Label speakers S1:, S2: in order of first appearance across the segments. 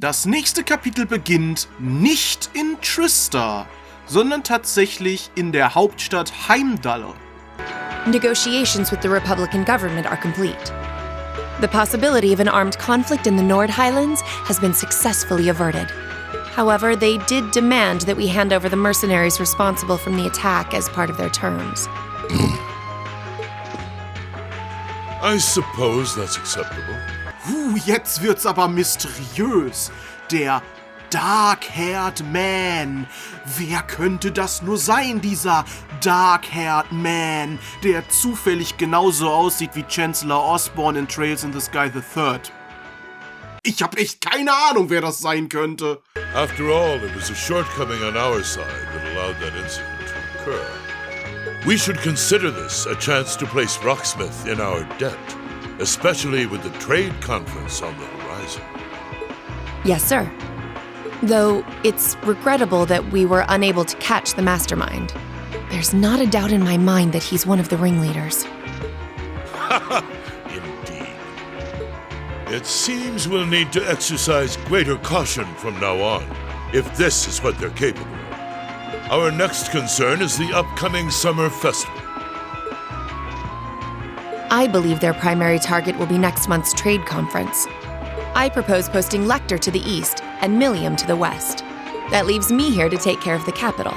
S1: Das nächste Kapitel beginnt nicht in Trista, sondern tatsächlich in der Hauptstadt Heimdall.
S2: Negotiations with the Republican government are complete. The possibility of an armed conflict in the Nord Highlands has been successfully averted. However, they did demand that we hand over the mercenaries responsible from the attack as part of their terms.
S3: I suppose that's acceptable.
S1: Jetzt wird's aber mysteriös. Der Dark-Haired Man. Wer könnte das nur sein, dieser Dark-Haired Man, der zufällig genauso aussieht wie Chancellor Osborne in Trails in the Sky III? Ich hab echt keine Ahnung, wer das sein könnte.
S3: After all, it was a shortcoming on our side that allowed that incident to occur. We should consider this a chance to place Rocksmith in our debt, especially with the trade conference on the horizon.
S2: Yes, sir. Though it's regrettable that we were unable to catch the mastermind. There's not a doubt in my mind that he's one of the ringleaders.
S3: Indeed. It seems we'll need to exercise greater caution from now on, if this is what they're capable of. Our next concern is the upcoming summer festival.
S2: I believe their primary target will be next month's trade conference. I propose posting Lecter to the east and Milliam to the west. That leaves me here to take care of the capital.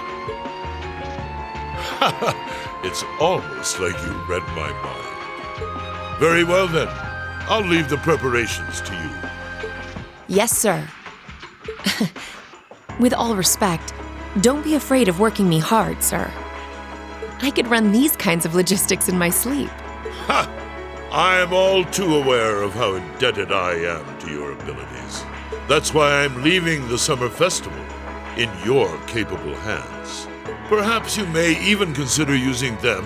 S3: It's almost like you read my mind. Very well then. I'll leave the preparations to you.
S2: Yes, sir. With all respect, don't be afraid of working me hard, sir. I could run these kinds of logistics in my sleep.
S3: Ha! I am all too aware of how indebted I am to your abilities. That's why I'm leaving the summer festival in your capable hands. Perhaps you may even consider using them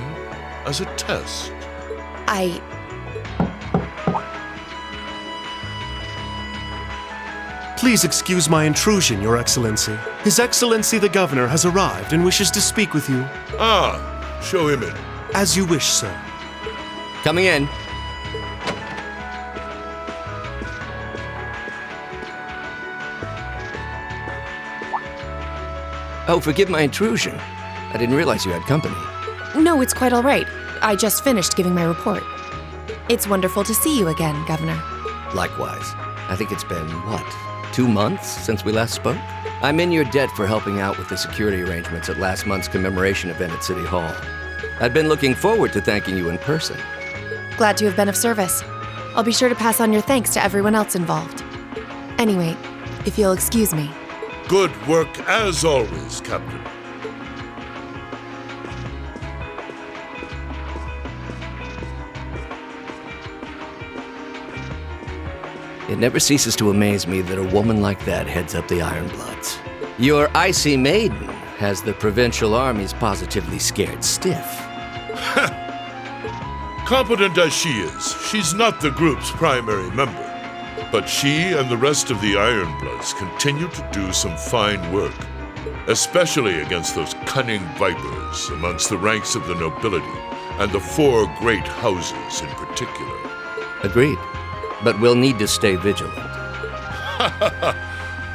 S3: as a test.
S4: Please excuse my intrusion, Your Excellency. His Excellency the Governor has arrived and wishes to speak with you.
S3: Ah, show him in.
S4: As you wish, sir.
S5: Coming in. Oh, forgive my intrusion. I didn't realize you had company.
S2: No, it's quite all right. I just finished giving my report. It's wonderful to see you again, Governor.
S5: Likewise. I think it's been, 2 months since we last spoke? I'm in your debt for helping out with the security arrangements at last month's commemoration event at City Hall. I'd been looking forward to thanking you in person.
S2: Glad to have been of service. I'll be sure to pass on your thanks to everyone else involved. Anyway, if you'll excuse me.
S3: Good work as always, Captain.
S5: It never ceases to amaze me that a woman like that heads up the Ironbloods. Your icy maiden has the provincial armies positively scared stiff.
S3: Competent as she is, she's not the group's primary member. But she and the rest of the Ironbloods continue to do some fine work, especially against those cunning vipers amongst the ranks of the nobility and the 4 great houses in particular.
S5: Agreed. But we'll need to stay vigilant.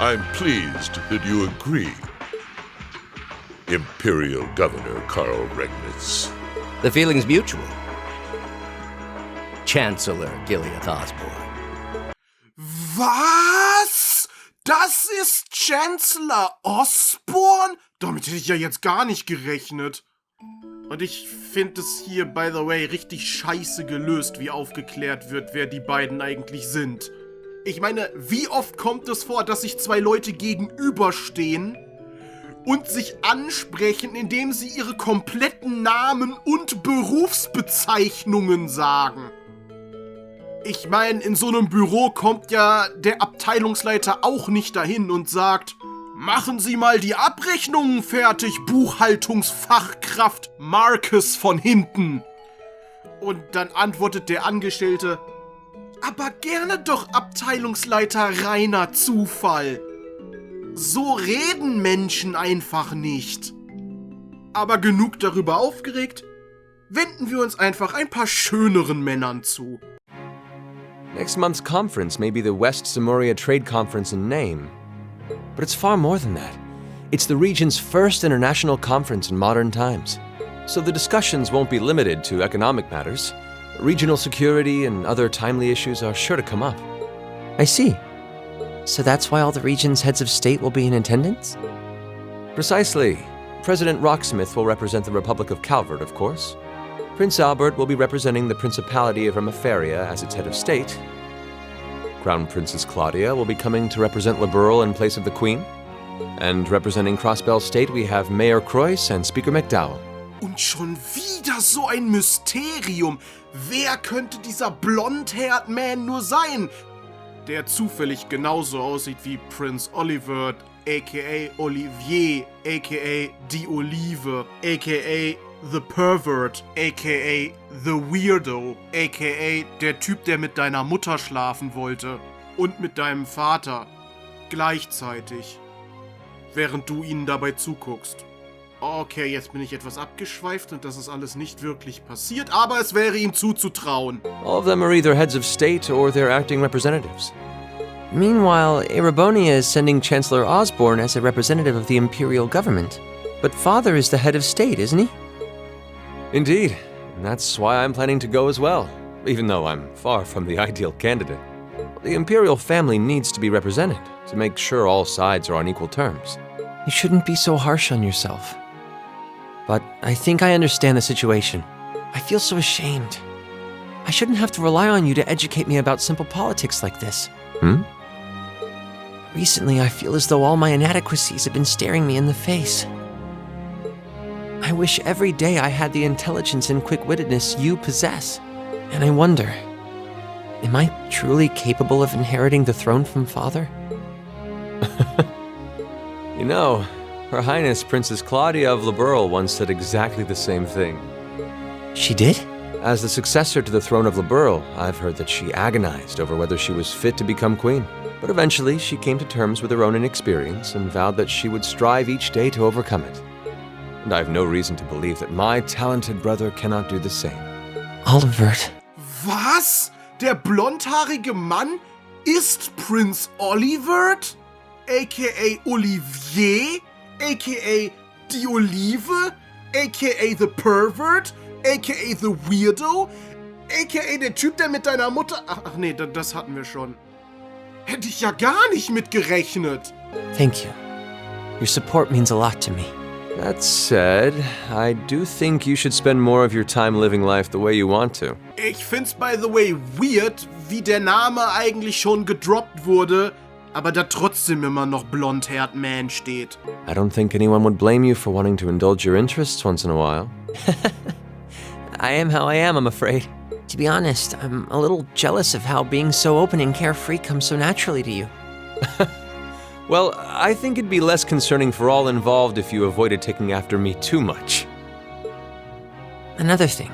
S3: I'm pleased that you agree, Imperial Governor Karl Regnitz.
S5: The feeling's mutual. Chancellor Gilead Osborne.
S1: Was? Das ist Chancellor Osborne? Damit hätte ich ja jetzt gar nicht gerechnet. Und ich finde es hier, by the way, richtig scheiße gelöst, wie aufgeklärt wird, wer die beiden eigentlich sind. Ich meine, wie oft kommt es vor, dass sich 2 Leute gegenüberstehen und sich ansprechen, indem sie ihre kompletten Namen und Berufsbezeichnungen sagen? Ich meine, in so einem Büro kommt ja der Abteilungsleiter auch nicht dahin und sagt: Machen Sie mal die Abrechnungen fertig, Buchhaltungsfachkraft Marcus von hinten. Und dann antwortet der Angestellte: Aber gerne doch, Abteilungsleiter Rainer Zufall. So reden Menschen einfach nicht. Aber genug darüber aufgeregt, wenden wir uns einfach ein paar schöneren Männern zu.
S6: Next month's conference may be the West-Zemuria Trade Conference in name, but it's far more than that. It's the region's first international conference in modern times. So the discussions won't be limited to economic matters. Regional security and other timely issues are sure to come up.
S7: I see. So that's why all the region's heads of state will be in attendance?
S6: Precisely. President Rocksmith will represent the Republic of Calvert, of course. Prince Albert will be representing the Principality of Emaferia as its head of state. Crown Princess Claudia will be coming to represent Liberal in place of the Queen. And representing Crosbell State, we have Mayor Croix and Speaker McDowell.
S1: Und schon wieder so ein Mysterium. Wer könnte dieser Blond-Haired-Man nur sein, der zufällig genauso aussieht wie Prince Oliver, a.k.a. Olivier, a.k.a. die Olive, a.k.a. The Pervert, a.k.a. The Weirdo, a.k.a. der Typ, der mit deiner Mutter schlafen wollte und mit deinem Vater. Gleichzeitig. Während du ihnen dabei zuguckst. Okay, jetzt bin ich etwas abgeschweift und das ist alles nicht wirklich passiert, aber es wäre ihm zuzutrauen.
S6: All of them are either heads of state or their acting representatives.
S7: Meanwhile, Erebonia is sending Chancellor Osborne as a representative of the imperial government. But Father is the head of state, isn't he?
S6: Indeed, and that's why I'm planning to go as well, even though I'm far from the ideal candidate. The imperial family needs to be represented to make sure all sides are on equal terms.
S7: You shouldn't be so harsh on yourself. But I think I understand the situation. I feel so ashamed. I shouldn't have to rely on you to educate me about simple politics like this. Recently, I feel as though all my inadequacies have been staring me in the face. I wish every day I had the intelligence and quick-wittedness you possess. And I wonder, am I truly capable of inheriting the throne from Father?
S6: You know, Her Highness Princess Claudia of Liberal once said exactly the same thing.
S7: She did?
S6: As the successor to the throne of Liberal, I've heard that she agonized over whether she was fit to become queen. But eventually, she came to terms with her own inexperience and vowed that she would strive each day to overcome it. And I have no reason to believe that my talented brother cannot do the same.
S7: Olivert.
S1: Was? Der blondhaarige Mann ist Prinz Olivert? A.k.a. Olivier? A.k.a. die Olive? A.k.a. The Pervert? A.k.a. The Weirdo? A.k.a. der Typ, der mit deiner Mutter... Ach nee, das hatten wir schon. Hätte ich ja gar nicht mit gerechnet.
S7: Thank you. Your support means a lot to me.
S6: That said, I do think you should spend more of your time living life the way you want to.
S1: Ich find's by the way weird, wie der Name eigentlich schon gedroppt wurde, aber da trotzdem immer noch Blond-Haired Man steht.
S6: I don't think anyone would blame you for wanting to indulge your interests once in a while.
S7: I am how I am, I'm afraid. To be honest, I'm a little jealous of how being so open and carefree comes so naturally to you.
S6: Well, I think it'd be less concerning for all involved if you avoided taking after me too much.
S7: Another thing.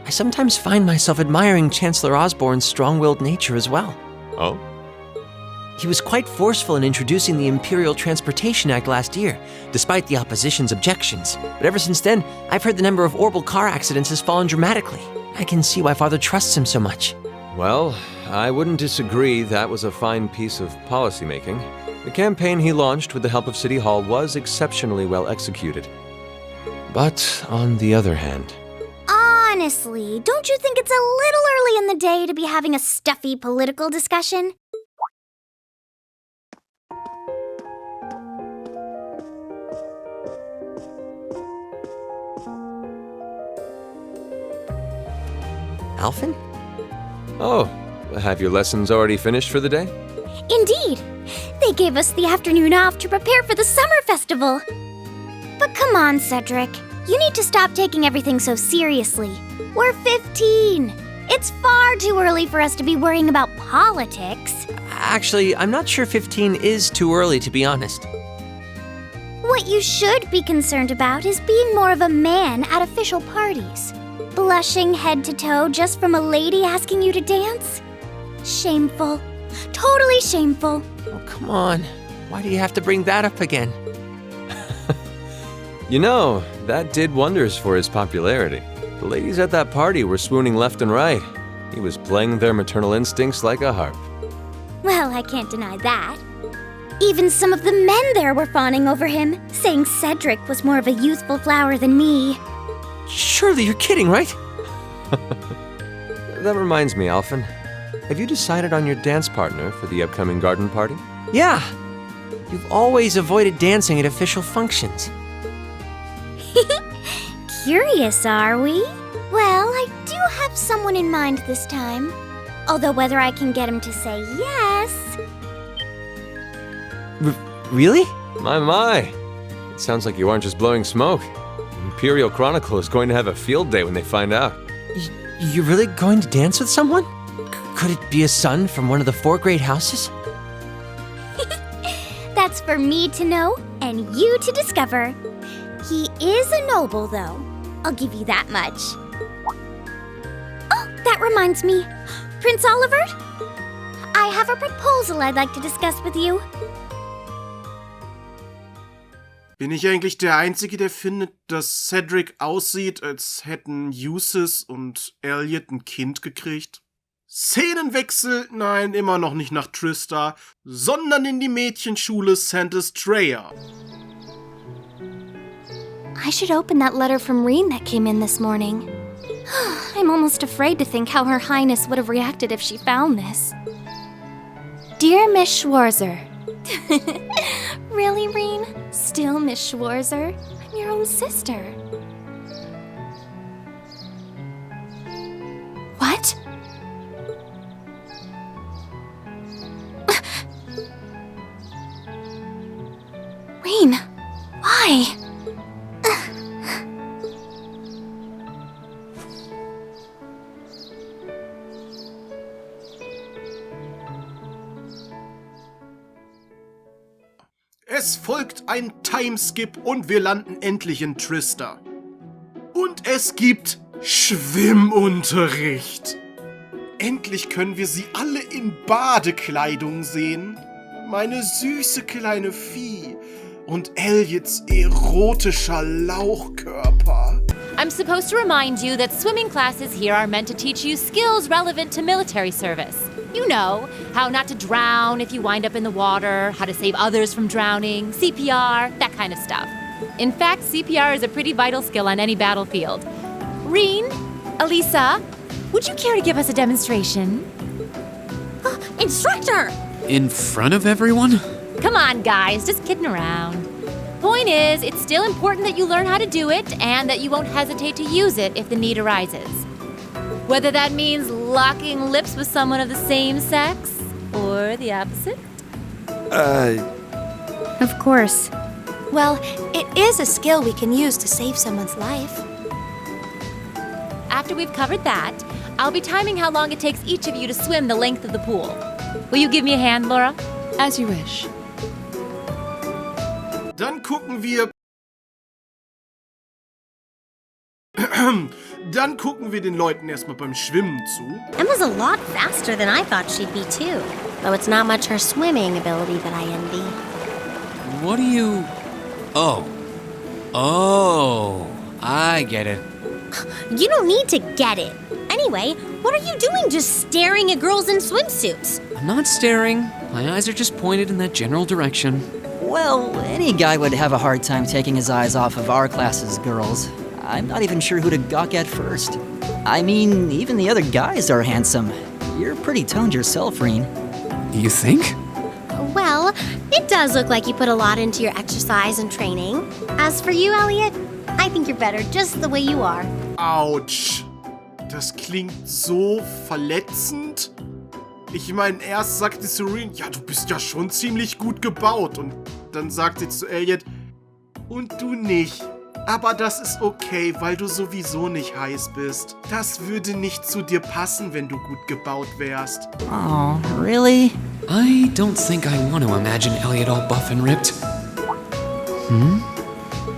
S7: I sometimes find myself admiring Chancellor Osborne's strong-willed nature as well.
S6: Oh?
S7: He was quite forceful in introducing the Imperial Transportation Act last year, despite the opposition's objections. But ever since then, I've heard the number of orbital car accidents has fallen dramatically. I can see why Father trusts him so much.
S6: Well, I wouldn't disagree that was a fine piece of policymaking. The campaign he launched with the help of City Hall was exceptionally well executed. But on the other hand...
S8: Honestly, don't you think it's a little early in the day to be having a stuffy political discussion?
S7: Alphen?
S6: Oh, have your lessons already finished for the day?
S8: Indeed. They gave us the afternoon off to prepare for the summer festival. But come on, Cedric. You need to stop taking everything so seriously. We're 15. It's far too early for us to be worrying about politics.
S7: Actually, I'm not sure 15 is too early, to be honest.
S8: What you should be concerned about is being more of a man at official parties. Blushing head to toe just from a lady asking you to dance? Shameful. Totally shameful.
S7: Oh, come on. Why do you have to bring that up again?
S6: You know, that did wonders for his popularity. The ladies at that party were swooning left and right. He was playing their maternal instincts like a harp.
S8: Well, I can't deny that. Even some of the men there were fawning over him, saying Cedric was more of a youthful flower than me.
S7: Surely you're kidding, right?
S6: That reminds me, Alphen. Have you decided on your dance partner for the upcoming garden party?
S7: Yeah. You've always avoided dancing at official functions.
S8: Curious, are we? Well, I do have someone in mind this time. Although whether I can get him to say yes...
S7: Really?
S6: My. It sounds like you aren't just blowing smoke. Imperial Chronicle is going to have a field day when they find out.
S7: You're really going to dance with someone? Could it be a son from one of the 4 great houses?
S8: That's for me to know and you to discover. He is a noble, though. I'll give you that much. Oh, that reminds me. Prince Olivert? I have a proposal I'd like to discuss with you.
S1: Bin ich eigentlich der Einzige, der findet, dass Cedric aussieht, als hätten Eustace und Elliot ein Kind gekriegt? Szenenwechsel, nein, immer noch nicht nach Trista, sondern in die Mädchenschule St. Estrella.
S8: I should open that letter from Rean that came in this morning. I'm almost afraid to think how Her Highness would have reacted if she found this. Dear Miss Schwarzer. Really, Rean? Still Miss Schwarzer? I'm your own sister. What? Rean, why?
S1: Es folgt ein Timeskip und wir landen endlich in Trista. Und es gibt Schwimmunterricht. Endlich können wir sie alle in Badekleidung sehen. Meine süße kleine Vieh und Elliots erotischer Lauchkörper.
S9: I'm supposed to remind you that swimming classes here are meant to teach you skills relevant to military service. You know, how not to drown if you wind up in the water, how to save others from drowning, CPR, that kind of stuff. In fact, CPR is a pretty vital skill on any battlefield. Rean, Elisa, would you care to give us a demonstration?
S8: Instructor!
S10: In front of everyone?
S9: Come on, guys, just kidding around. Point is, it's still important that you learn how to do it and that you won't hesitate to use it if the need arises. Whether that means locking lips with someone of the same sex or the opposite.
S8: Of course. Well, it is a skill we can use to save someone's life.
S9: After we've covered that, I'll be timing how long it takes each of you to swim the length of the pool. Will you give me a hand, Laura?
S2: As you wish.
S1: Dann gucken wir... Dann gucken wir den Leuten erstmal beim Schwimmen zu.
S8: Emma's a lot faster than I thought she'd be, too. Though it's not much her swimming ability that I envy.
S10: What do you... Oh, I get it.
S8: You don't need to get it. Anyway, what are you doing just staring at girls in swimsuits?
S10: I'm not staring. My eyes are just pointed in that general direction.
S11: Well, any guy would have a hard time taking his eyes off of our class's girls. I'm not even sure who to gawk at first. I mean, even the other guys are handsome. You're pretty toned yourself, Rean.
S10: You think?
S8: Well, it does look like you put a lot into your exercise and training. As for you, Elliot, I think you're better just the way you are.
S1: Autsch. Das klingt so verletzend. Ich meine, erst sagt die Serene, ja, du bist ja schon ziemlich gut gebaut. Und dann sagt sie zu Elliot, und du nicht. Aber das ist okay, weil du sowieso nicht heiß bist. Das würde nicht zu dir passen, wenn du gut gebaut wärst.
S11: Oh, really?
S10: I don't think I want to imagine Elliot all buff and ripped.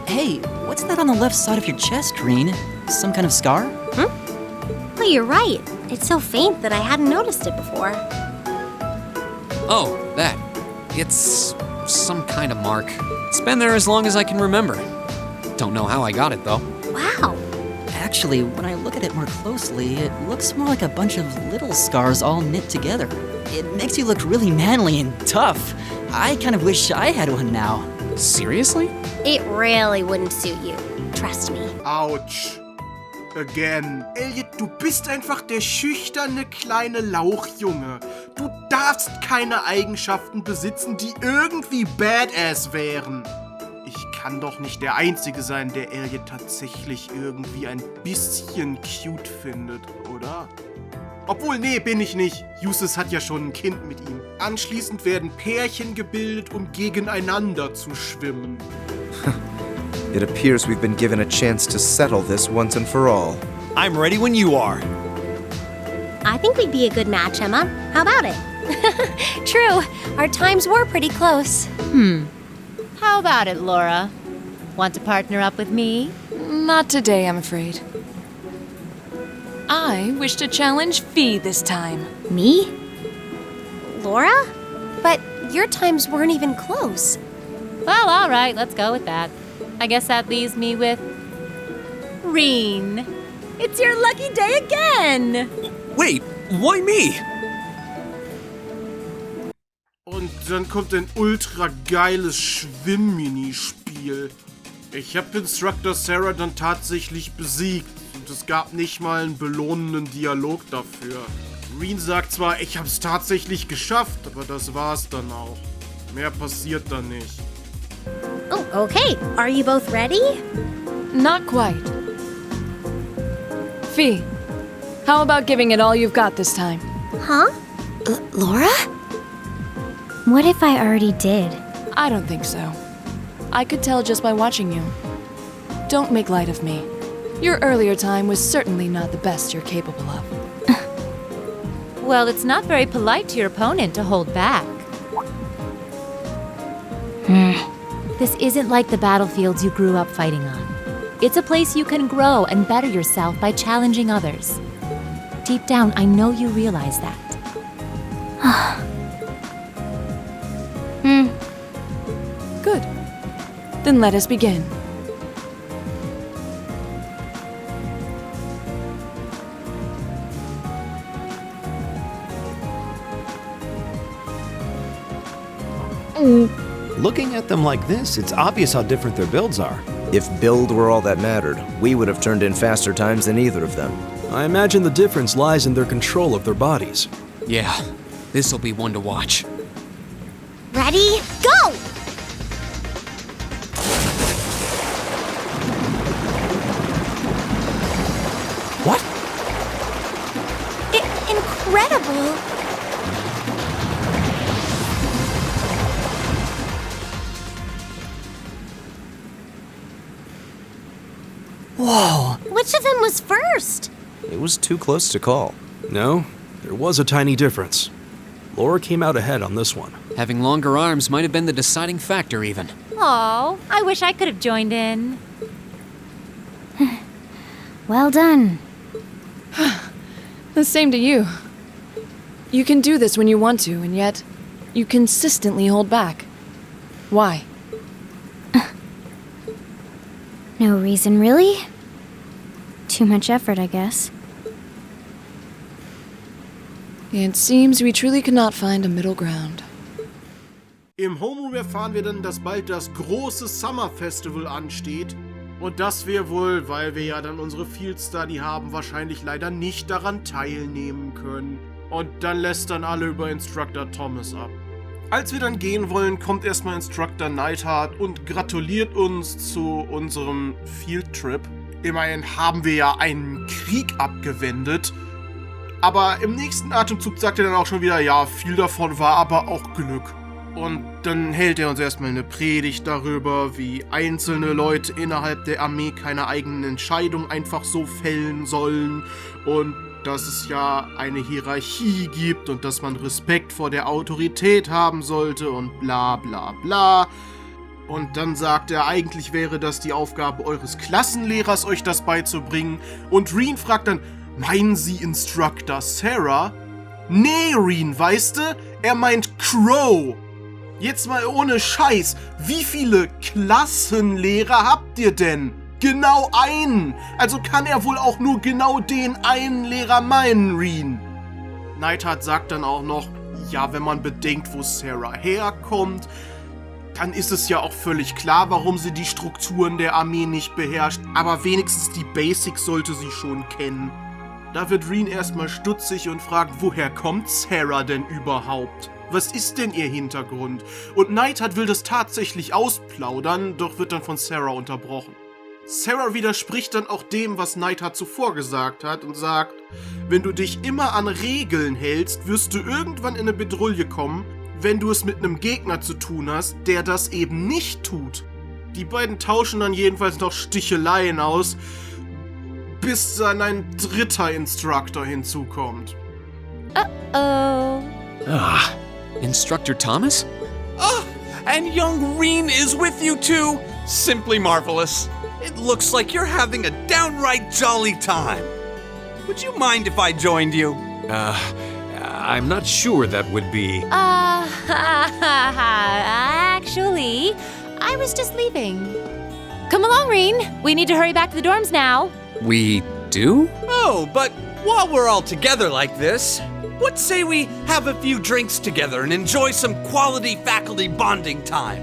S11: Hey, what's that on the left side of your chest, Rean? Some kind of scar?
S8: Oh, you're right. It's so faint that I hadn't noticed it before.
S10: Oh, that. It's some kind of mark. It's been there as long as I can remember. Don't know how I got it, though.
S8: Wow.
S11: Actually, when I look at it more closely, it looks more like a bunch of little scars all knit together. It makes you look really manly and tough. I kind of wish I had one now.
S10: Seriously?
S8: It really wouldn't suit you. Trust me.
S1: Ouch. Again. Elliot, du bist einfach der schüchterne kleine Lauchjunge. Du darfst keine Eigenschaften besitzen, die irgendwie badass wären. Ich kann doch nicht der Einzige sein, der Elliot tatsächlich irgendwie ein bisschen cute findet, oder? Obwohl, nee, bin ich nicht. Justus hat ja schon ein Kind mit ihm. Anschließend werden Pärchen gebildet, um gegeneinander zu schwimmen.
S12: It appears we've been given a chance to settle this once and for all.
S4: I'm ready when you are.
S8: I think we'd be a good match, Emma. How about it?
S2: True, our times were pretty close.
S9: How about it, Laura? Want to partner up with me?
S2: Not today, I'm afraid. I wish to challenge Fee this time.
S8: Me? Laura?
S2: But your times weren't even close.
S9: Well, all right, let's go with that. I guess that leaves me with Rean. It's your lucky day again.
S10: Wait, why me?
S1: Und dann kommt ein ultra geiles Schwimmminispiel. Ich habe Instructor Sarah dann tatsächlich besiegt und es gab nicht mal einen belohnenden Dialog dafür. Rean sagt zwar, ich hab's tatsächlich geschafft, aber das war's dann auch. Mehr passiert dann nicht.
S8: Oh, okay. Are you both ready?
S2: Not quite. Fee, how about giving it all you've got this time?
S8: Huh? Laura? What if I already did?
S2: I don't think so. I could tell just by watching you. Don't make light of me. Your earlier time was certainly not the best you're capable of.
S9: Well, it's not very polite to your opponent to hold back. This isn't like the battlefields you grew up fighting on. It's a place you can grow and better yourself by challenging others. Deep down, I know you realize that.
S2: Good. Then let us begin.
S13: Looking at them like this, it's obvious how different their builds are.
S12: If build were all that mattered, we would have turned in faster times than either of them.
S13: I imagine the difference lies in their control of their bodies.
S10: Yeah, this'll be one to watch.
S8: Ready? Go!
S13: What?
S8: Incredible!
S13: Whoa!
S8: Which of them was first?
S12: It was too close to call.
S13: No, there was a tiny difference. Laura came out ahead on this one.
S10: Having longer arms might have been the deciding factor, even.
S9: Oh, I wish I could have joined in.
S8: Well done.
S2: The same to you. You can do this when you want to, and yet you consistently hold back. Why?
S8: No reason, really? Too much effort, I guess.
S2: It seems we truly cannot find a middle ground.
S1: Im Homeroom erfahren wir dann, dass bald das große Summer Festival ansteht. Und dass wir wohl, weil wir ja dann unsere Field Study haben, wahrscheinlich leider nicht daran teilnehmen können. Und dann lästern alle über Instructor Thomas ab. Als wir dann gehen wollen, kommt erstmal Instructor Neidhart und gratuliert uns zu unserem Field Trip. Immerhin haben wir ja einen Krieg abgewendet. Aber im nächsten Atemzug sagt er dann auch schon wieder, ja, viel davon war aber auch Glück. Und dann hält er uns erstmal eine Predigt darüber, wie einzelne Leute innerhalb der Armee keine eigenen Entscheidungen einfach so fällen sollen und dass es ja eine Hierarchie gibt und dass man Respekt vor der Autorität haben sollte und bla bla bla. Und dann sagt er, eigentlich wäre das die Aufgabe eures Klassenlehrers, euch das beizubringen. Und Rean fragt dann, meinen Sie Instructor Sarah? Nee, Rean, weißt du? Er meint Crow. Jetzt mal ohne Scheiß, wie viele Klassenlehrer habt ihr denn? Genau einen! Also kann er wohl auch nur genau den einen Lehrer meinen, Rean. Neidhart sagt dann auch noch, ja, wenn man bedenkt, wo Sarah herkommt, dann ist es ja auch völlig klar, warum sie die Strukturen der Armee nicht beherrscht, aber wenigstens die Basics sollte sie schon kennen. Da wird Rean erstmal stutzig und fragt, woher kommt Sarah denn überhaupt? Was ist denn ihr Hintergrund? Und Neidhart will das tatsächlich ausplaudern, doch wird dann von Sarah unterbrochen. Sarah widerspricht dann auch dem, was Neidhart zuvor gesagt hat und sagt, wenn du dich immer an Regeln hältst, wirst du irgendwann in eine Bedrulle kommen, wenn du es mit einem Gegner zu tun hast, der das eben nicht tut. Die beiden tauschen dann jedenfalls noch Sticheleien aus, bis dann ein dritter Instructor hinzukommt.
S9: Oh.
S10: Ah, Instructor Thomas?
S14: Oh, and young Rean is with you too. Simply marvelous. It looks like you're having a downright jolly time. Would you mind if I joined you?
S13: I'm not sure that would be...
S9: Actually, I was just leaving. Come along, Rean. We need to hurry back to the dorms now.
S10: We do?
S14: Oh, but while we're all together like this, what say we have a few drinks together and enjoy some quality faculty bonding time?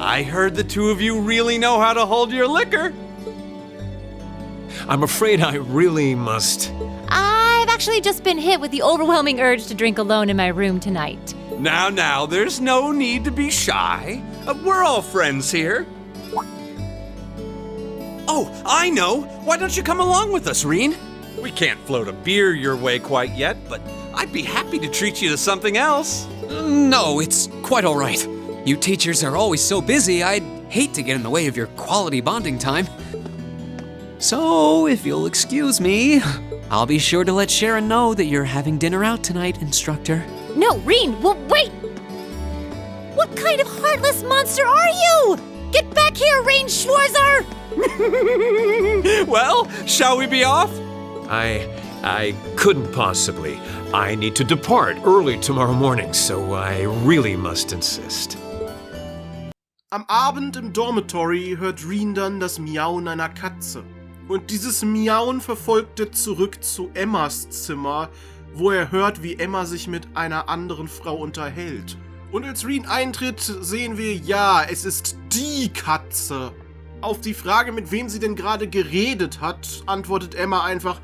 S14: I heard the two of you really know how to hold your liquor.
S13: I'm afraid I really must...
S9: I've actually just been hit with the overwhelming urge to drink alone in my room tonight.
S14: Now, there's no need to be shy. We're all friends here. Oh, I know. Why don't you come along with us, Rean? We can't float a beer your way quite yet, but I'd be happy to treat you to something else.
S10: No, it's quite all right. You teachers are always so busy, I'd hate to get in the way of your quality bonding time. So, if you'll excuse me, I'll be sure to let Sharon know that you're having dinner out tonight, Instructor.
S9: No, Rean, well, wait! What kind of heartless monster are you? Get back here, Reans Schwarzer!
S14: Well, shall we be off?
S13: I couldn't possibly. I need to depart early tomorrow morning, so I really must insist.
S1: Am Abend im Dormitory hört Rean dann das Miauen einer Katze. Und dieses Miauen verfolgt er zurück zu Emmas Zimmer, wo er hört, wie Emma sich mit einer anderen Frau unterhält. Und als Rean eintritt, sehen wir, ja, es ist die Katze. Auf die Frage, mit wem sie denn gerade geredet hat, antwortet Emma einfach,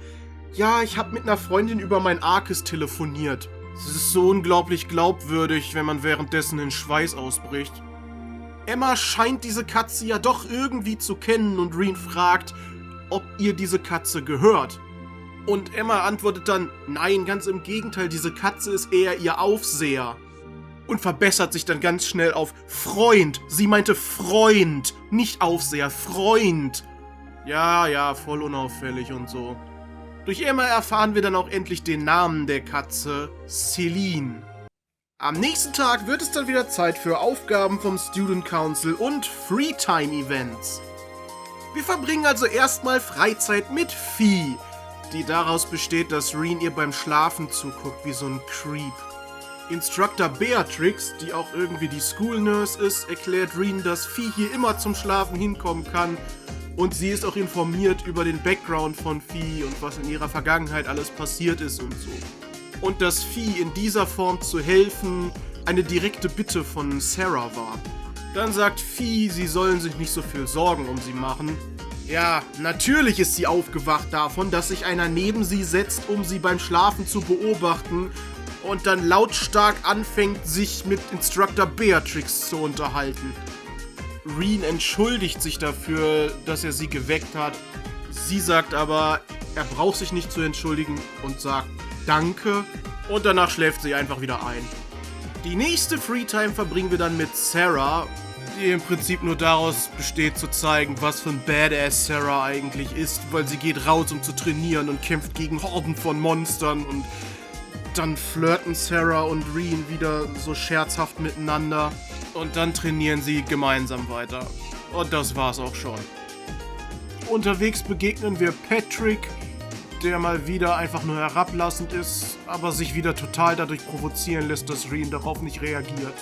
S1: ja, ich habe mit einer Freundin über mein Arkes telefoniert. Es ist so unglaublich glaubwürdig, wenn man währenddessen in Schweiß ausbricht. Emma scheint diese Katze ja doch irgendwie zu kennen und Rean fragt, ob ihr diese Katze gehört. Und Emma antwortet dann, nein, ganz im Gegenteil, diese Katze ist eher ihr Aufseher. Und verbessert sich dann ganz schnell auf Freund. Sie meinte Freund, nicht Aufseher, Freund. Ja, voll unauffällig und so. Durch Emma erfahren wir dann auch endlich den Namen der Katze, Celine. Am nächsten Tag wird es dann wieder Zeit für Aufgaben vom Student Council und Freetime-Events. Wir verbringen also erstmal Freizeit mit Fee, die daraus besteht, dass Rean ihr beim Schlafen zuguckt wie so ein Creep. Instructor Beatrix, die auch irgendwie die School Nurse ist, erklärt Rean, dass Fee hier immer zum Schlafen hinkommen kann und sie ist auch informiert über den Background von Fee und was in ihrer Vergangenheit alles passiert ist und so. Und dass Fee in dieser Form zu helfen eine direkte Bitte von Sarah war. Dann sagt Fee, sie sollen sich nicht so viel Sorgen um sie machen. Ja, natürlich ist sie aufgewacht davon, dass sich einer neben sie setzt, um sie beim Schlafen zu beobachten und dann lautstark anfängt, sich mit Instructor Beatrix zu unterhalten. Rean entschuldigt sich dafür, dass er sie geweckt hat. Sie sagt aber, er braucht sich nicht zu entschuldigen und sagt Danke und danach schläft sie einfach wieder ein. Die nächste Freetime verbringen wir dann mit Sarah, die im Prinzip nur daraus besteht zu zeigen, was für ein Badass Sarah eigentlich ist, weil sie geht raus, um zu trainieren und kämpft gegen Horden von Monstern und dann flirten Sarah und Rean wieder so scherzhaft miteinander und dann trainieren sie gemeinsam weiter. Und das war's auch schon. Unterwegs begegnen wir Patrick, der mal wieder einfach nur herablassend ist, aber sich wieder total dadurch provozieren lässt, dass Rean darauf nicht reagiert.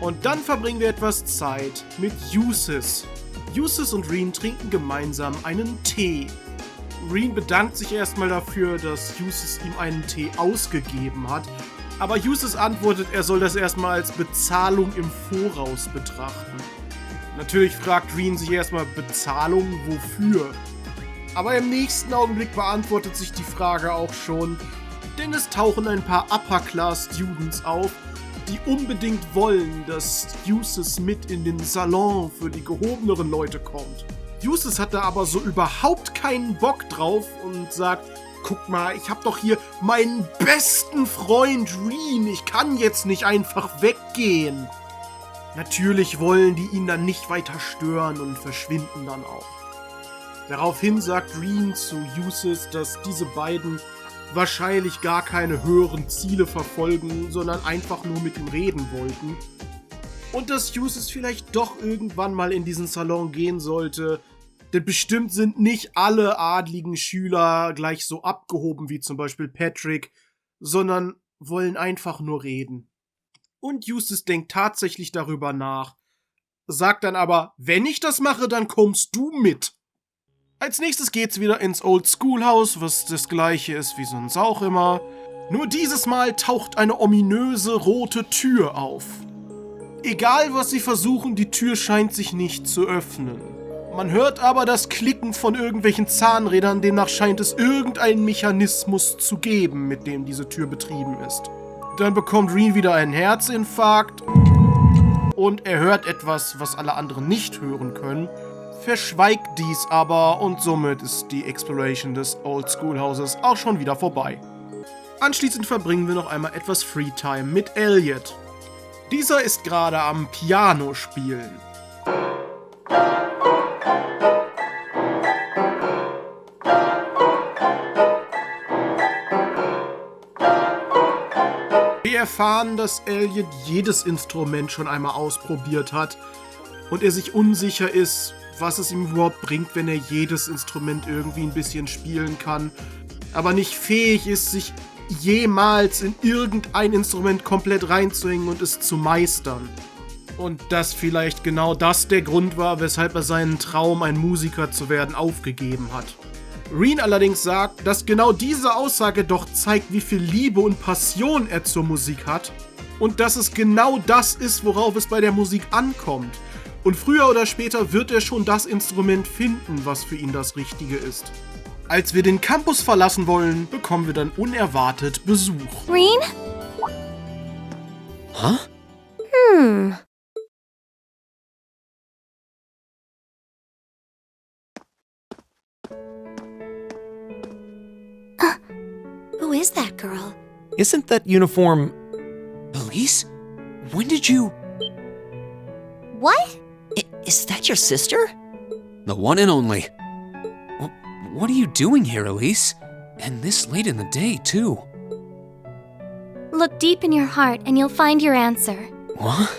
S1: Und dann verbringen wir etwas Zeit mit Ulysses, Justus und Rean trinken gemeinsam einen Tee. Rean bedankt sich erstmal dafür, dass Justus ihm einen Tee ausgegeben hat, aber Justus antwortet, er soll das erstmal als Bezahlung im Voraus betrachten. Natürlich fragt Rean sich erstmal, Bezahlung wofür? Aber im nächsten Augenblick beantwortet sich die Frage auch schon, denn es tauchen ein paar Upper-Class-Students auf, die unbedingt wollen, dass Justus mit in den Salon für die gehobeneren Leute kommt. Justus hat da aber so überhaupt keinen Bock drauf und sagt, guck mal, ich hab doch hier meinen besten Freund Rean, ich kann jetzt nicht einfach weggehen. Natürlich wollen die ihn dann nicht weiter stören und verschwinden dann auch. Daraufhin sagt Rean zu Justus, dass diese beiden wahrscheinlich gar keine höheren Ziele verfolgen, sondern einfach nur mit ihm reden wollten. Und dass Justus vielleicht doch irgendwann mal in diesen Salon gehen sollte, denn bestimmt sind nicht alle adligen Schüler gleich so abgehoben wie zum Beispiel Patrick, sondern wollen einfach nur reden. Und Justus denkt tatsächlich darüber nach, sagt dann aber, wenn ich das mache, dann kommst du mit. Als nächstes geht's wieder ins Old Schoolhouse, was das gleiche ist wie sonst auch immer. Nur dieses Mal taucht eine ominöse rote Tür auf. Egal was sie versuchen, die Tür scheint sich nicht zu öffnen. Man hört aber das Klicken von irgendwelchen Zahnrädern, demnach scheint es irgendeinen Mechanismus zu geben, mit dem diese Tür betrieben ist. Dann bekommt Rean wieder einen Herzinfarkt und er hört etwas, was alle anderen nicht hören können, verschweigt dies aber und somit ist die Exploration des Old Schoolhouses auch schon wieder vorbei. Anschließend verbringen wir noch einmal etwas Freetime mit Elliot. Dieser ist gerade am Piano spielen. Wir erfahren, dass Elliot jedes Instrument schon einmal ausprobiert hat und er sich unsicher ist, was es ihm überhaupt bringt, wenn er jedes Instrument irgendwie ein bisschen spielen kann, aber nicht fähig ist, sich jemals in irgendein Instrument komplett reinzuhängen und es zu meistern. Und dass vielleicht genau das der Grund war, weshalb er seinen Traum, ein Musiker zu werden, aufgegeben hat. Rean allerdings sagt, dass genau diese Aussage doch zeigt, wie viel Liebe und Passion er zur Musik hat und dass es genau das ist, worauf es bei der Musik ankommt. Und früher oder später wird er schon das Instrument finden, was für ihn das Richtige ist. Als wir den Campus verlassen wollen, bekommen wir dann unerwartet Besuch.
S8: Rean?
S6: Hä?
S8: Who is that girl?
S6: Isn't that uniform...
S10: Elise? When did you...
S8: What?
S11: Is that your sister?
S10: The one and only. What are you doing here, Elise? And this late in the day, too.
S8: Look deep in your heart and you'll find your answer.
S10: What?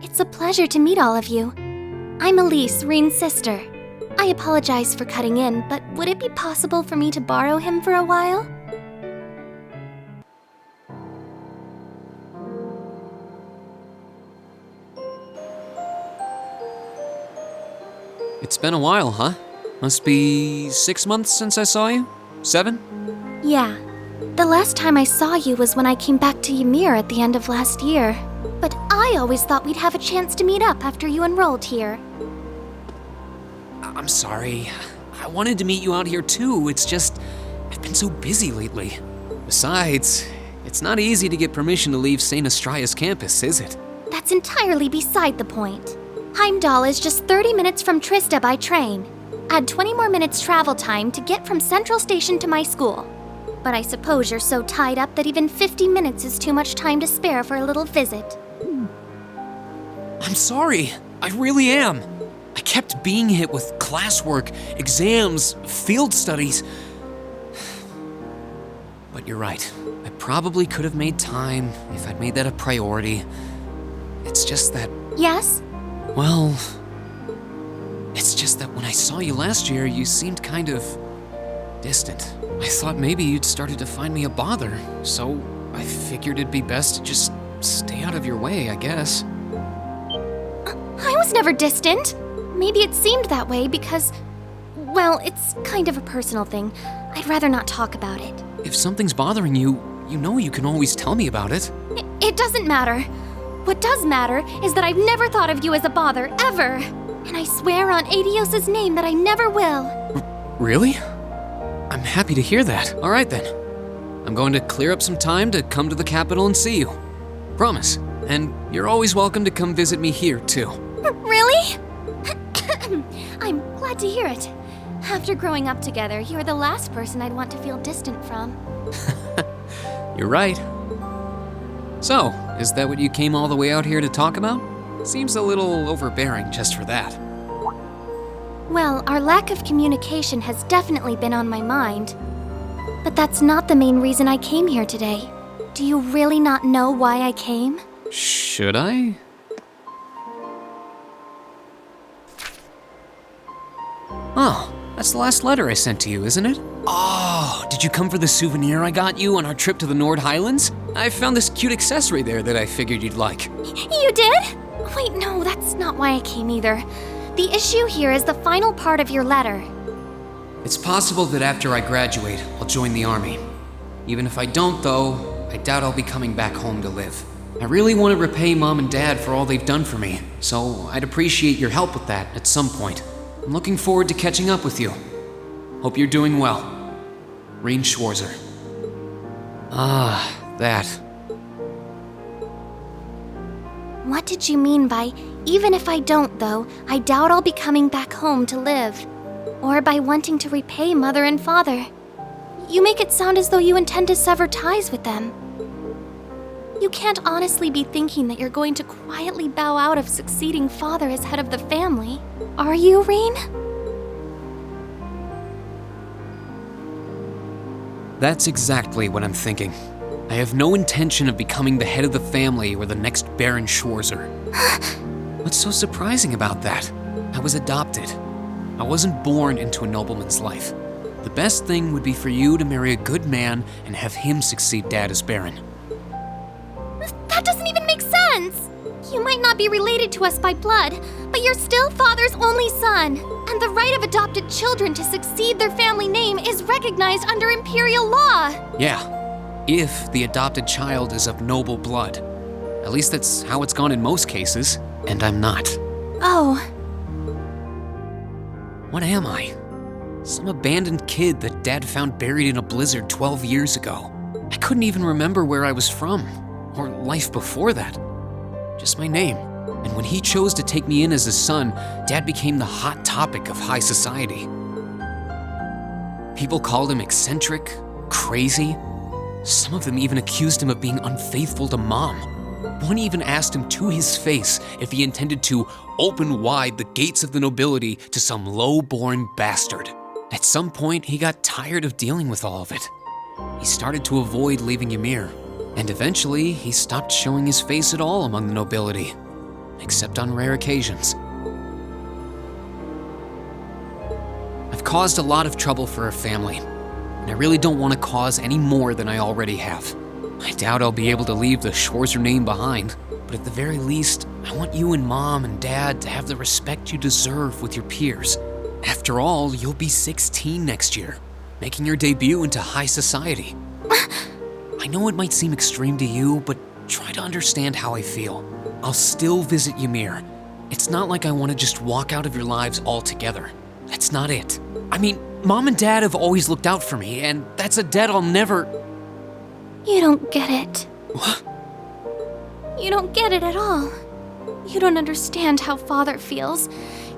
S8: It's a pleasure to meet all of you. I'm Elise, Rean's sister. I apologize for cutting in, but would it be possible for me to borrow him for a while?
S10: It's been a while, huh? Must be 6 months since I saw you? 7?
S8: Yeah. The last time I saw you was when I came back to Ymir at the end of last year. But I always thought we'd have a chance to meet up after you enrolled here.
S10: I'm sorry. I wanted to meet you out here too. It's just, I've been so busy lately. Besides, it's not easy to get permission to leave St. Astraeus campus, is it?
S8: That's entirely beside the point. Heimdall is just 30 minutes from Trista by train. Add 20 more minutes travel time to get from Central Station to my school. But I suppose you're so tied up that even 50 minutes is too much time to spare for a little visit.
S10: I'm sorry. I really am. I kept being hit with classwork, exams, field studies. But you're right. I probably could have made time if I'd made that a priority. It's just that...
S8: Yes?
S10: Well... It's just that when I saw you last year, you seemed kind of... distant. I thought maybe you'd started to find me a bother, so I figured it'd be best to just stay out of your way, I guess.
S8: I was never distant. Maybe it seemed that way because, well, it's kind of a personal thing. I'd rather not talk about it.
S10: If something's bothering you, you know you can always tell me about it.
S8: It doesn't matter. What does matter is that I've never thought of you as a bother, ever. And I swear on Adios's name that I never will.
S10: Really? I'm happy to hear that. All right then. I'm going to clear up some time to come to the capital and see you. Promise. And you're always welcome to come visit me here, too.
S8: Really? I'm glad to hear it. After growing up together, you're the last person I'd want to feel distant from.
S10: You're right. So, is that what you came all the way out here to talk about? Seems a little overbearing just for that.
S8: Well, our lack of communication has definitely been on my mind. But that's not the main reason I came here today. Do you really not know why I came?
S10: Should I? Oh, that's the last letter I sent to you, isn't it? Oh, did you come for the souvenir I got you on our trip to the Nord Highlands? I found this cute accessory there that I figured you'd like.
S8: You did? Wait, no, that's not why I came either. The issue here is the final part of your letter.
S10: It's possible that after I graduate, I'll join the army. Even if I don't, though, I doubt I'll be coming back home to live. I really want to repay Mom and Dad for all they've done for me, so I'd appreciate your help with that at some point. I'm looking forward to catching up with you. Hope you're doing well. Reans Schwarzer. Ah, that.
S8: What did you mean by, even if I don't, though, I doubt I'll be coming back home to live? Or by wanting to repay Mother and Father? You make it sound as though you intend to sever ties with them. You can't honestly be thinking that you're going to quietly bow out of succeeding father as head of the family. Are you, Rean?
S10: That's exactly what I'm thinking. I have no intention of becoming the head of the family or the next Baron Schwarzer. What's so surprising about that? I was adopted. I wasn't born into a nobleman's life. The best thing would be for you to marry a good man and have him succeed Dad as Baron.
S8: That doesn't even make sense! You might not be related to us by blood, but you're still Father's only son, and the right of adopted children to succeed their family name is recognized under imperial law.
S10: Yeah, if the adopted child is of noble blood. At least that's how it's gone in most cases, and I'm not.
S8: Oh.
S10: What am I? Some abandoned kid that Dad found buried in a blizzard 12 years ago. I couldn't even remember where I was from, or life before that. Just my name. And when he chose to take me in as his son, Dad became the hot topic of high society. People called him eccentric, crazy. Some of them even accused him of being unfaithful to Mom. One even asked him to his face if he intended to open wide the gates of the nobility to some low-born bastard. At some point, he got tired of dealing with all of it. He started to avoid leaving Ymir, and eventually he stopped showing his face at all among the nobility, except on rare occasions. I've caused a lot of trouble for our family, and I really don't want to cause any more than I already have. I doubt I'll be able to leave the Schwarzer name behind, but at the very least, I want you and Mom and Dad to have the respect you deserve with your peers. After all, you'll be 16 next year, making your debut into high society. I know it might seem extreme to you, but try to understand how I feel. I'll still visit Ymir. It's not like I want to just walk out of your lives altogether. That's not it. I mean, Mom and Dad have always looked out for me, and that's a debt I'll never...
S8: You don't get it.
S10: What?
S8: You don't get it at all. You don't understand how Father feels.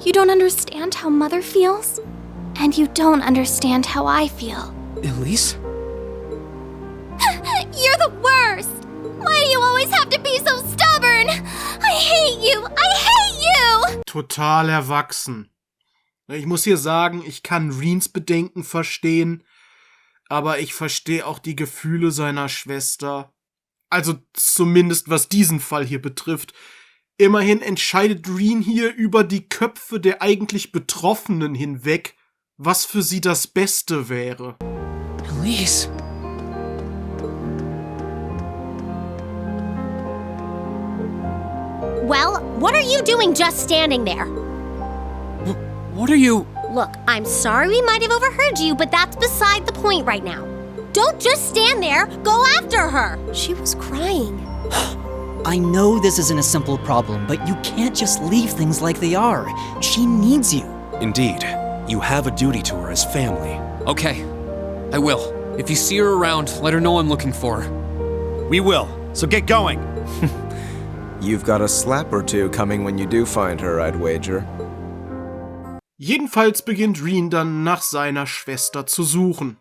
S8: You don't understand how Mother feels. And you don't understand how I feel.
S10: Elise?
S8: You're the worst! Why do you always have to be so stubborn? I hate you! I hate you!
S1: Total erwachsen. Ich muss hier sagen, ich kann Reans Bedenken verstehen, aber ich verstehe auch die Gefühle seiner Schwester. Also zumindest was diesen Fall hier betrifft. Immerhin entscheidet Rean hier über die Köpfe der eigentlich Betroffenen hinweg, was für sie das Beste wäre.
S10: Elise.
S15: Well, what are you doing just standing there?
S10: What are you...
S15: Look, I'm sorry we might have overheard you, but that's beside the point right now. Don't just stand there, go after her!
S2: She was crying.
S11: I know this isn't a simple problem, but you can't just leave things like they are. She needs you.
S16: Indeed. You have a duty to her as family.
S10: Okay, I will. If you see her around, let her know I'm looking for her.
S16: We will, so get going.
S12: You've got a slap or two coming when you do find her, I'd wager.
S1: Jedenfalls beginnt Rean dann nach seiner Schwester zu suchen.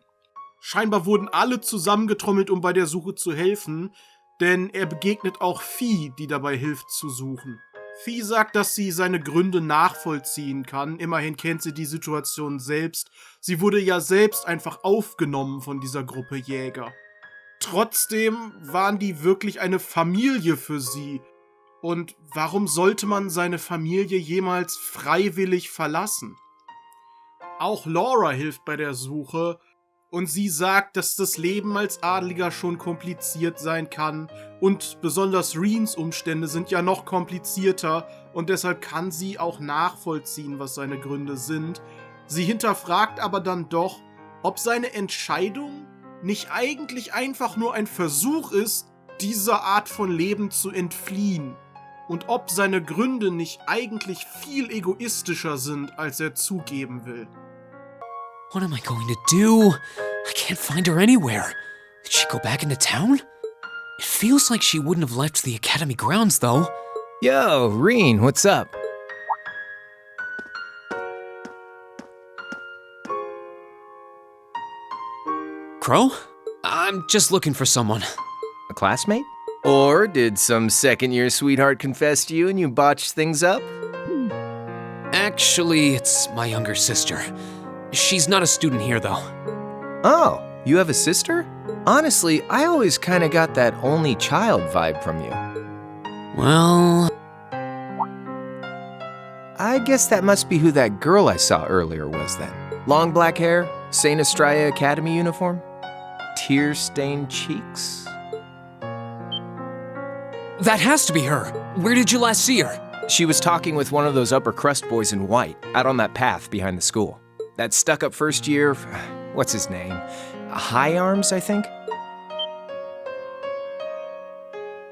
S1: Scheinbar wurden alle zusammengetrommelt, um bei der Suche zu helfen, denn er begegnet auch Fee, die dabei hilft zu suchen. Fee sagt, dass sie seine Gründe nachvollziehen kann, immerhin kennt sie die Situation selbst. Sie wurde ja selbst einfach aufgenommen von dieser Gruppe Jäger. Trotzdem waren die wirklich eine Familie für sie. Und warum sollte man seine Familie jemals freiwillig verlassen? Auch Laura hilft bei der Suche und sie sagt, dass das Leben als Adeliger schon kompliziert sein kann und besonders Reans Umstände sind ja noch komplizierter und deshalb kann sie auch nachvollziehen, was seine Gründe sind. Sie hinterfragt aber dann doch, ob seine Entscheidung nicht eigentlich einfach nur ein Versuch ist, dieser Art von Leben zu entfliehen. Und ob seine Gründe nicht eigentlich viel egoistischer sind, als er zugeben will.
S10: What am I going to do? I can't find her anywhere. Did she go back into town? It feels like she wouldn't have left the academy grounds, though.
S17: Yo, Rean, what's up?
S10: Crow? I'm just looking for someone.
S17: A classmate? Or did some second-year sweetheart confess to you and you botched things up?
S10: Actually, it's my younger sister. She's not a student here, though.
S17: Oh, you have a sister? Honestly, I always kinda got that only child vibe from you.
S10: Well...
S17: I guess that must be who that girl I saw earlier was then. Long black hair, St. Estrella Academy uniform, tear-stained cheeks.
S10: That has to be her. Where did you last see her?
S17: She was talking with one of those upper crust boys in white, out on that path behind the school. That stuck-up first year, what's his name? High Arms, I think?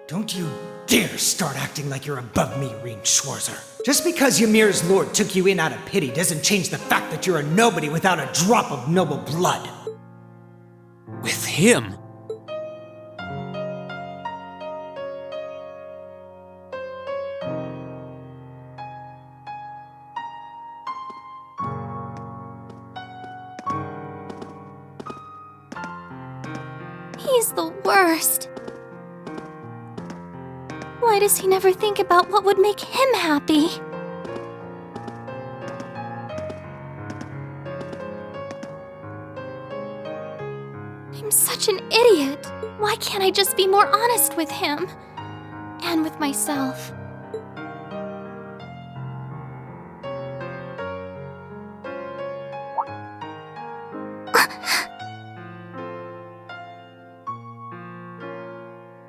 S18: Don't you dare start acting like you're above me, Reans Schwarzer. Just because Ymir's lord took you in out of pity doesn't change the fact that you're a nobody without a drop of noble blood.
S10: With him?
S8: He's the worst. Why does he never think about what would make him happy? I'm such an idiot. Why can't I just be more honest with him? And with myself?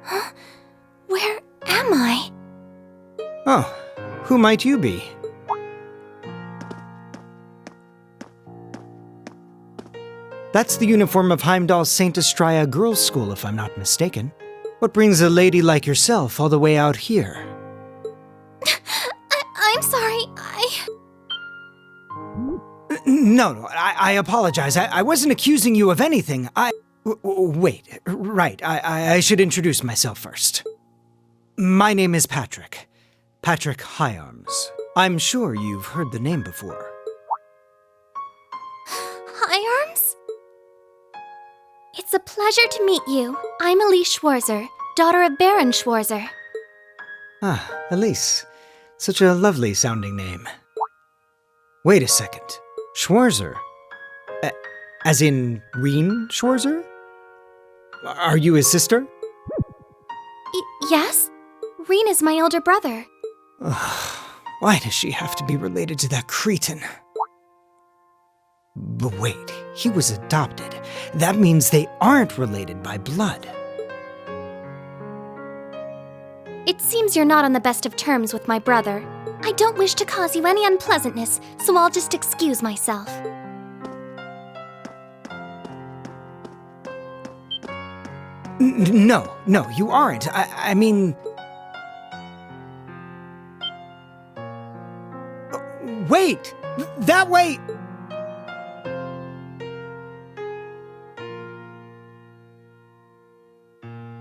S8: Huh? Where am I?
S18: Oh, who might you be? That's the uniform of Heimdall's St. Estrella Girls' School, if I'm not mistaken. What brings a lady like yourself all the way out here?
S8: I'm sorry,
S18: No, I apologize. I wasn't accusing you of anything. Wait, right, I should introduce myself first. My name is Patrick. Patrick Higharms. I'm sure you've heard the name before.
S8: Higharms? It's a pleasure to meet you. I'm Elise Schwarzer, daughter of Baron Schwarzer.
S18: Ah, Elise. Such a lovely sounding name. Wait a second. Schwarzer? As in Rean Schwarzer? Are you his sister?
S8: Yes? Rean is my elder brother.
S18: Why does she have to be related to that cretin? But wait, he was adopted. That means they aren't related by blood.
S8: It seems you're not on the best of terms with my brother. I don't wish to cause you any unpleasantness, so I'll just excuse myself.
S18: No, you aren't. I mean... Wait! That way!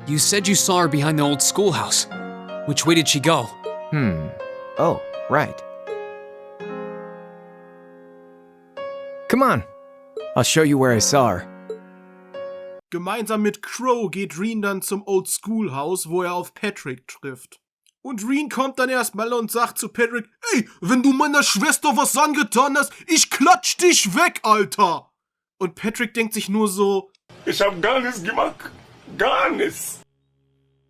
S10: You said you saw her behind the old schoolhouse. Which way did she go?
S17: Oh, right. Come on. I'll show you where I saw her.
S1: Gemeinsam mit Crow geht Rean dann zum Old Schoolhouse, wo auf Patrick trifft. Und Rean kommt dann erstmal und sagt zu Patrick, ey, wenn du meiner Schwester was angetan hast, ich klatsch dich weg, Alter. Und Patrick denkt sich nur so, ich hab gar nichts gemacht. Gar nichts.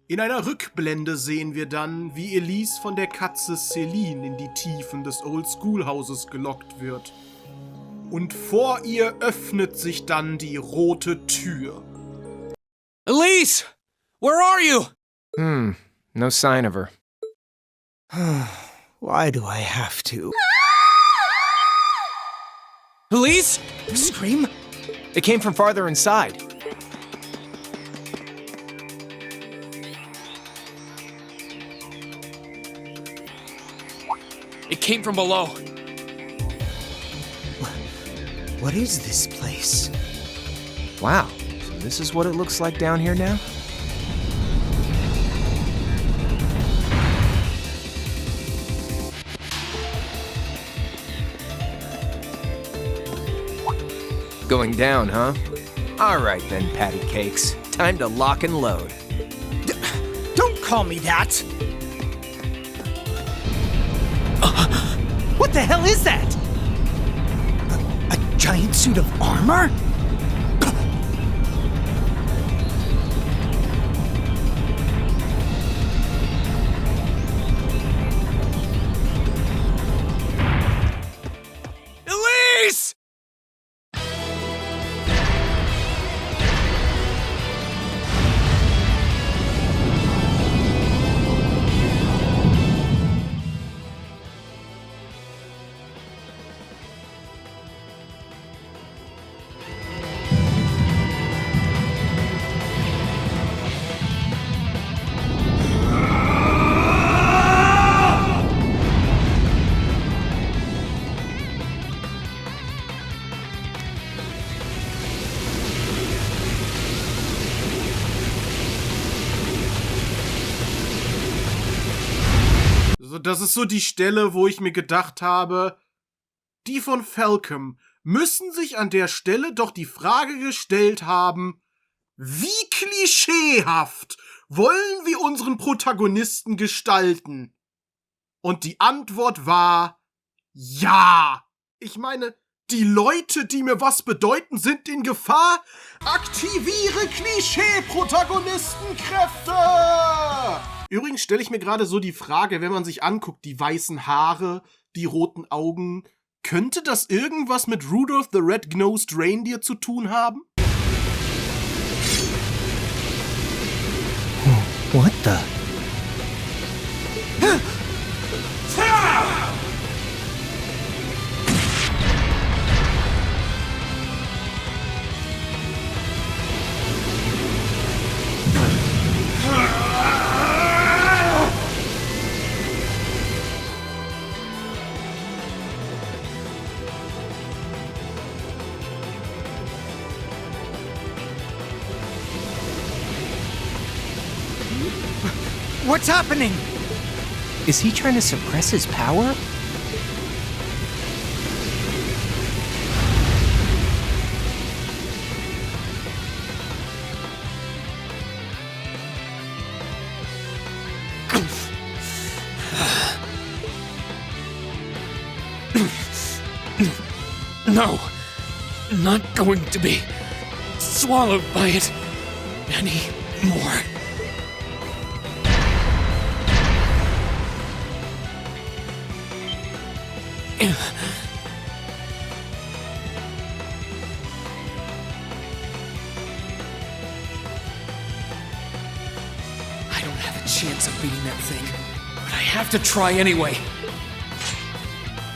S1: In einer Rückblende sehen wir dann, wie Elise von der Katze Celine in die Tiefen des Old Schoolhouses gelockt wird. Und vor ihr öffnet sich dann die rote Tür.
S10: Elise! Where are you?
S17: No sign of her.
S18: Why do I have to?
S10: Elise?
S18: Scream?
S17: It came from farther inside.
S10: It came from below.
S18: What is this place?
S17: Wow, so this is what it looks like down here now? Going down, huh? All right then, patty cakes. Time to lock and load.
S18: Don't call me that! What the hell is that? A giant suit of armor?
S10: Elise!
S1: Das ist so die Stelle, wo ich mir gedacht habe, die von Welcome müssen sich an der Stelle doch die Frage gestellt haben, wie klischeehaft wollen wir unseren Protagonisten gestalten? Und die Antwort war, ja. Ich meine, die Leute, die mir was bedeuten, sind in Gefahr. Aktiviere Klischee-Protagonistenkräfte! Übrigens stelle ich mir gerade so die Frage, wenn man sich anguckt, die weißen Haare, die roten Augen, könnte das irgendwas mit Rudolph the Red-Nosed Reindeer zu tun haben?
S18: What the? What's happening?
S17: Is he trying to suppress his power?
S10: No, not going to be swallowed by it anymore. I don't have a chance of beating that thing, but I have to try anyway.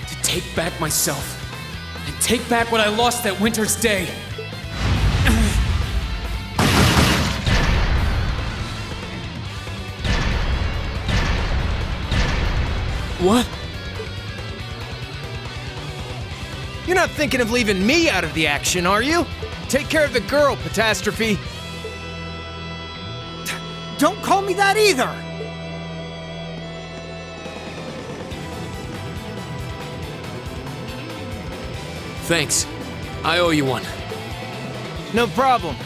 S10: To take back myself, and take back what I lost that winter's day.
S17: What? You're not thinking of leaving me out of the action, are you? Take care of the girl, Catastrophe.
S18: Don't call me that either!
S10: Thanks. I owe you one.
S17: No problem.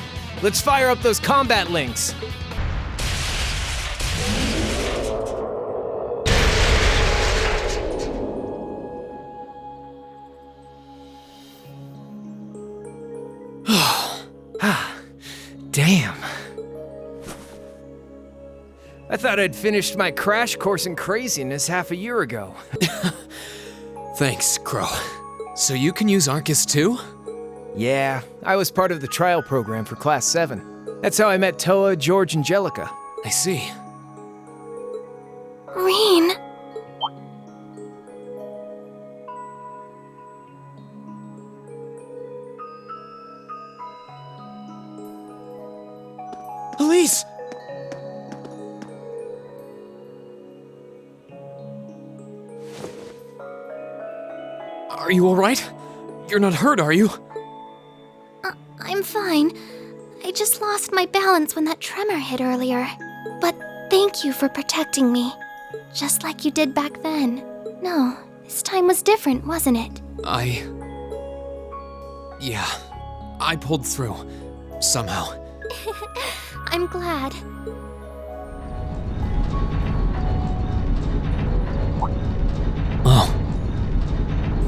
S17: Let's fire up those combat links. Damn. I thought I'd finished my crash course in craziness half a year ago.
S10: Thanks, Crow. So you can use Arcus too?
S17: Yeah, I was part of the trial program for Class 7. That's how I met Toa, George, and Jellica.
S10: I see.
S8: Rean.
S10: Elise! Are you alright? You're not hurt, are you?
S8: I'm fine. I just lost my balance when that tremor hit earlier. But thank you for protecting me. Just like you did back then. No, this time was different, wasn't it?
S10: Yeah, I pulled through. Somehow.
S8: I'm glad.
S10: Oh.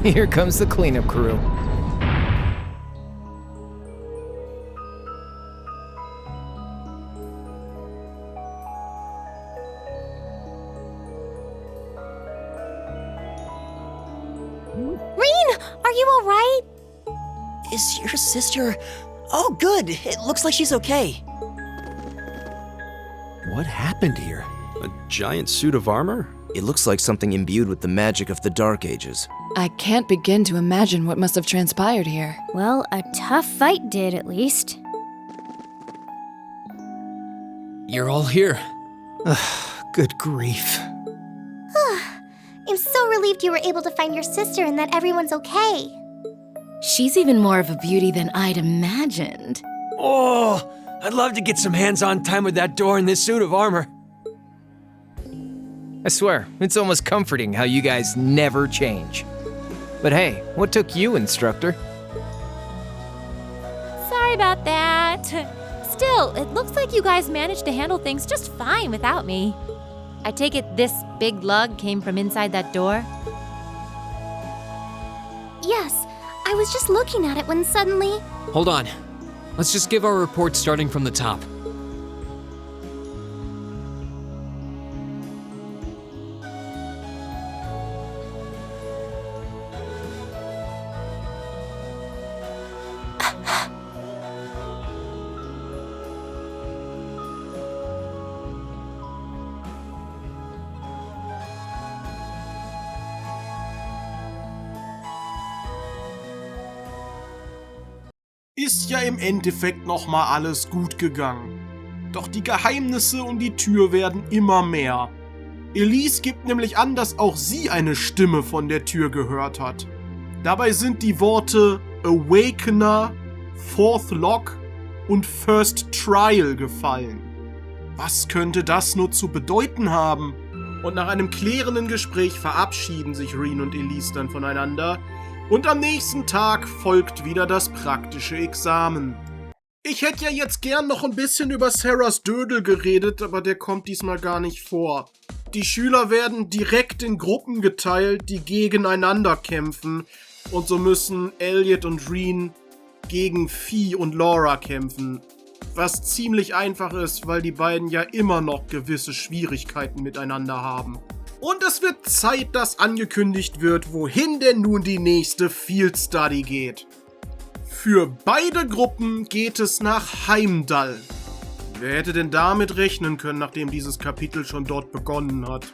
S17: Here comes the cleanup crew.
S15: Rean, are you all right?
S11: Is your sister... Oh, good. It looks like she's okay.
S16: What happened here? A giant suit of armor?
S12: It looks like something imbued with the magic of the Dark Ages.
S2: I can't begin to imagine what must have transpired here.
S8: Well, a tough fight did, at least.
S10: You're all here.
S18: Good grief.
S15: I'm so relieved you were able to find your sister and that everyone's okay.
S2: She's even more of a beauty than I'd imagined.
S7: Oh, I'd love to get some hands-on time with that door in this suit of armor.
S17: I swear, it's almost comforting how you guys never change. But hey, what took you, Instructor?
S9: Sorry about that. Still, it looks like you guys managed to handle things just fine without me. I take it this big lug came from inside that door?
S15: Yes, I was just looking at it when suddenly...
S10: Hold on. Let's just give our report starting from the top.
S1: Ist ja im Endeffekt nochmal alles gut gegangen. Doch die Geheimnisse und die Tür werden immer mehr. Elise gibt nämlich an, dass auch sie eine Stimme von der Tür gehört hat. Dabei sind die Worte Awakener, Fourth Lock und First Trial gefallen. Was könnte das nur zu bedeuten haben? Und nach einem klärenden Gespräch verabschieden sich Rean und Elise dann voneinander. Und am nächsten Tag folgt wieder das praktische Examen. Ich hätte ja jetzt gern noch ein bisschen über Sarahs Dödel geredet, aber der kommt diesmal gar nicht vor. Die Schüler werden direkt in Gruppen geteilt, die gegeneinander kämpfen. Und so müssen Elliot und Rean gegen Fee und Laura kämpfen. Was ziemlich einfach ist, weil die beiden ja immer noch gewisse Schwierigkeiten miteinander haben. Und es wird Zeit, dass angekündigt wird, wohin denn nun die nächste Field Study geht. Für beide Gruppen geht es nach Heimdall. Wer hätte denn damit rechnen können, nachdem dieses Kapitel schon dort begonnen hat?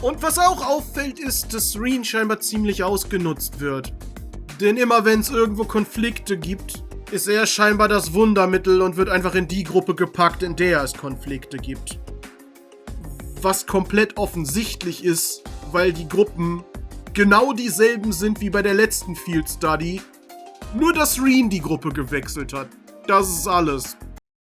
S1: Und was auch auffällt, ist, dass Rean scheinbar ziemlich ausgenutzt wird. Denn immer wenn es irgendwo Konflikte gibt, ist er scheinbar das Wundermittel und wird einfach in die Gruppe gepackt, in der es Konflikte gibt. Was komplett offensichtlich ist, weil die Gruppen genau dieselben sind wie bei der letzten Field Study, nur dass Rean die Gruppe gewechselt hat. Das ist alles.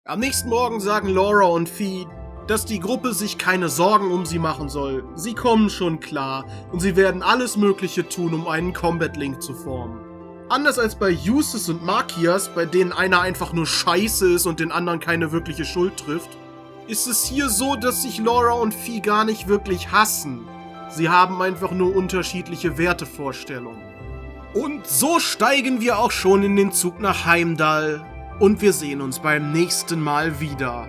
S1: Am nächsten Morgen sagen Laura und Fee, dass die Gruppe sich keine Sorgen um sie machen soll. Sie kommen schon klar und sie werden alles Mögliche tun, um einen Combat Link zu formen. Anders als bei Eustace und Markias, bei denen einer einfach nur scheiße ist und den anderen keine wirkliche Schuld trifft, ist es hier so, dass sich Laura und Fee gar nicht wirklich hassen. Sie haben einfach nur unterschiedliche Wertevorstellungen. Und so steigen wir auch schon in den Zug nach Heimdall und wir sehen uns beim nächsten Mal wieder.